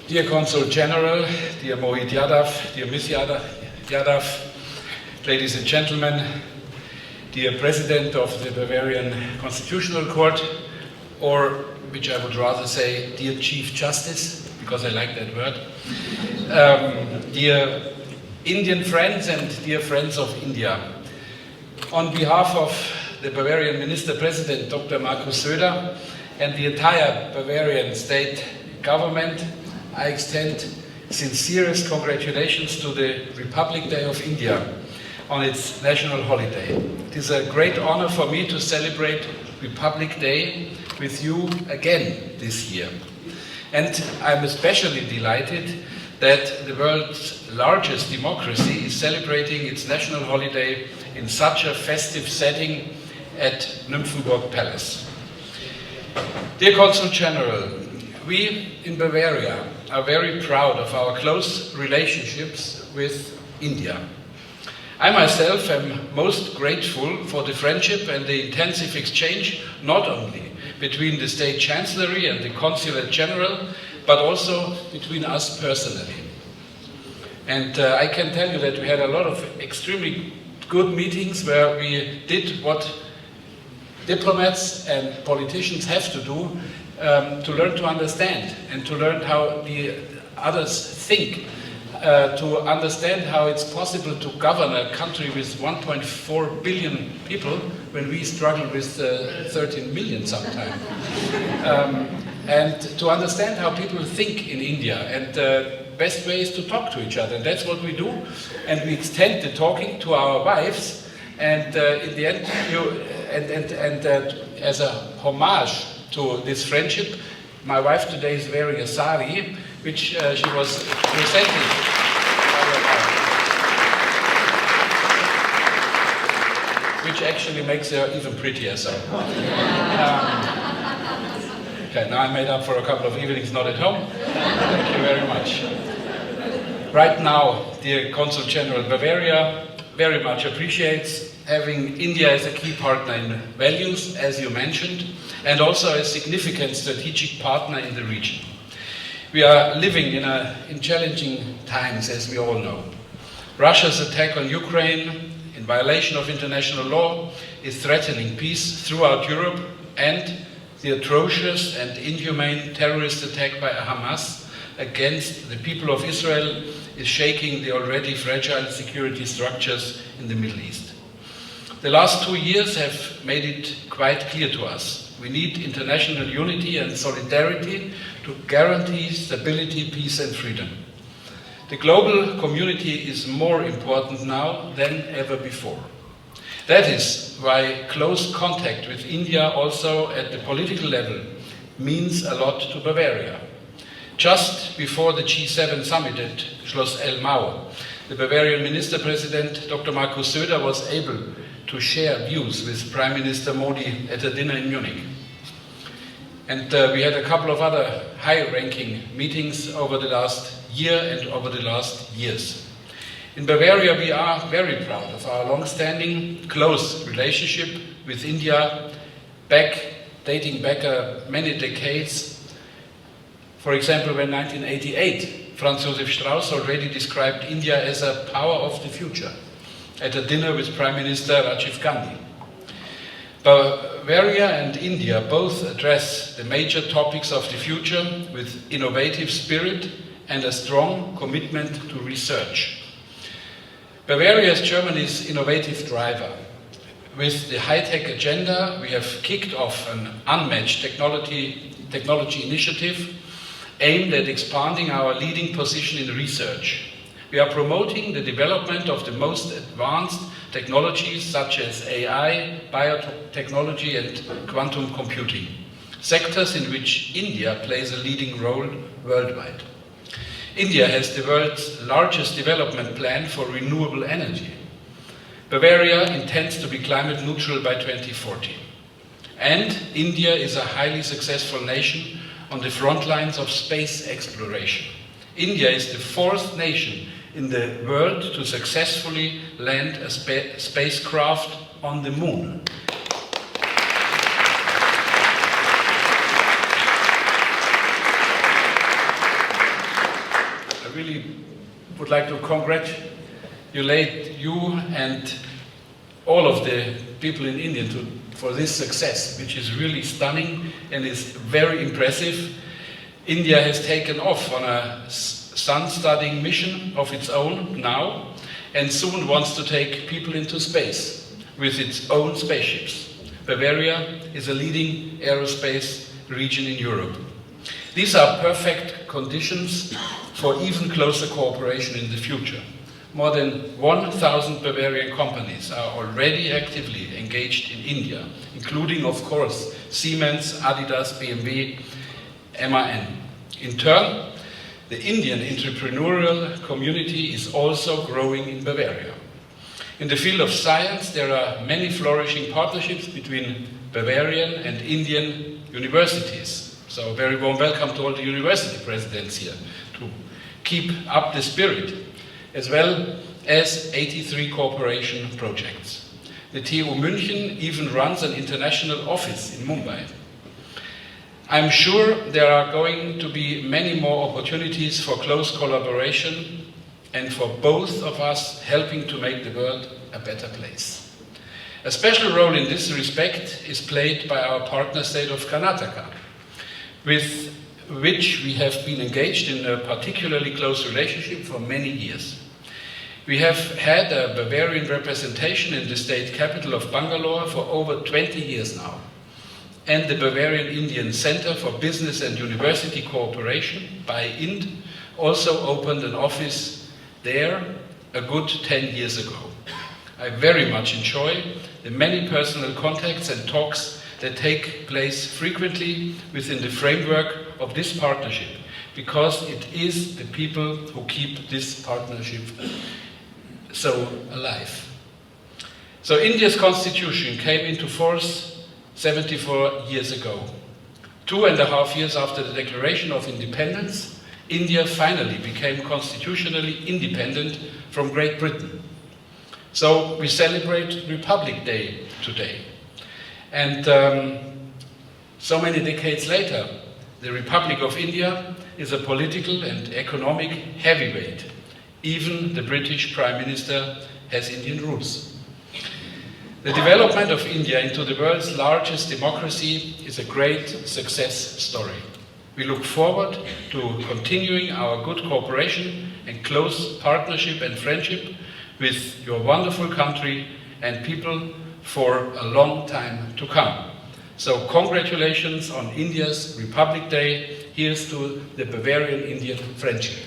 Dear Consul General, dear Mohit Yadav, dear Ms. Yadav, ladies and gentlemen, dear President of the Bavarian Constitutional Court, or, which I would rather say, dear Chief Justice, because I like that word, dear Indian friends and dear friends of India. On behalf of the Bavarian Minister President, Dr. Markus Söder, and the entire Bavarian state government, I extend sincerest congratulations to the Republic Day of India on its national holiday. It is a great honor for me to celebrate Republic Day with you again this year. And I'm especially delighted that the world's largest democracy is celebrating its national holiday in such a festive setting at Nymphenburg Palace. Dear Consul General, we in Bavaria are very proud of our close relationships with India. I myself am most grateful for the friendship and the intensive exchange, not only between the State Chancellery and the Consulate General, but also between us personally. And I can tell you that we had a lot of extremely good meetings where we did what diplomats and politicians have to do to learn to understand and to learn how the others think, to understand how it's possible to govern a country with 1.4 billion people when we struggle with 13 million sometimes. And to understand how people think in India and best ways to talk to each other. And that's what we do. And we extend the talking to our wives. And in the end, as a homage to this friendship, my wife today is wearing a sari, which she was presenting. Which actually makes her even prettier. So. Okay, now I made up for a couple of evenings not at home. Thank you very much. Right now, dear Consul General, Bavaria very much appreciates having India as a key partner in values, as you mentioned, and also a significant strategic partner in the region. We are living in challenging times, as we all know. Russia's attack on Ukraine, in violation of international law, is threatening peace throughout Europe, and the atrocious and inhumane terrorist attack by Hamas against the people of Israel is shaking the already fragile security structures in the Middle East. The last 2 years have made it quite clear to us. We need international unity and solidarity to guarantee stability, peace and freedom. The global community is more important now than ever before. That is why close contact with India also at the political level means a lot to Bavaria. Just before the G7 summit at Schloss Elmau, the Bavarian Minister President Dr. Markus Söder was able to share views with Prime Minister Modi at a dinner in Munich. And we had a couple of other high-ranking meetings over the last year and over the last years. In Bavaria, we are very proud of our long-standing, close relationship with India, dating back many decades. For example, when 1988, Franz Josef Strauss already described India as a power of the future at a dinner with Prime Minister Rajiv Gandhi. Bavaria and India both address the major topics of the future with innovative spirit and a strong commitment to research. Bavaria is Germany's innovative driver. With the high-tech agenda, we have kicked off an unmatched technology initiative aimed at expanding our leading position in research. We are promoting the development of the most advanced technologies such as AI, biotechnology and quantum computing, sectors in which India plays a leading role worldwide. India has the world's largest development plan for renewable energy. Bavaria intends to be climate neutral by 2040. And India is a highly successful nation on the front lines of space exploration. India is the fourth nation in the world to successfully land a spacecraft on the moon. really would like to congratulate you and all of the people in India for this success, which is really stunning and is very impressive. India has taken off on a sun-studying mission of its own now, and soon wants to take people into space with its own spaceships. Bavaria is a leading aerospace region in Europe. These are perfect conditions for even closer cooperation in the future. More than 1,000 Bavarian companies are already actively engaged in India, including, of course, Siemens, Adidas, BMW, MAN. In turn, the Indian entrepreneurial community is also growing in Bavaria. In the field of science, there are many flourishing partnerships between Bavarian and Indian universities. So a very warm welcome to all the university presidents here to keep up the spirit, as well as 83 cooperation projects. The TU München even runs an international office in Mumbai. I'm sure there are going to be many more opportunities for close collaboration and for both of us helping to make the world a better place. A special role in this respect is played by our partner state of Karnataka, with which we have been engaged in a particularly close relationship for many years. We have had a Bavarian representation in the state capital of Bangalore for over 20 years now. And the Bavarian Indian Center for Business and University Cooperation, BIIND, also opened an office there a good 10 years ago. I very much enjoy the many personal contacts and talks that take place frequently within the framework of this partnership, because it is the people who keep this partnership so alive. So India's constitution came into force 74 years ago. 2.5 years after the declaration of independence, India finally became constitutionally independent from Great Britain. So we celebrate Republic Day today. And so many decades later, the Republic of India is a political and economic heavyweight. Even the British Prime Minister has Indian roots. The development of India into the world's largest democracy is a great success story. We look forward to continuing our good cooperation and close partnership and friendship with your wonderful country and people for a long time to come. So congratulations on India's Republic Day. Here's to the Bavarian-Indian friendship.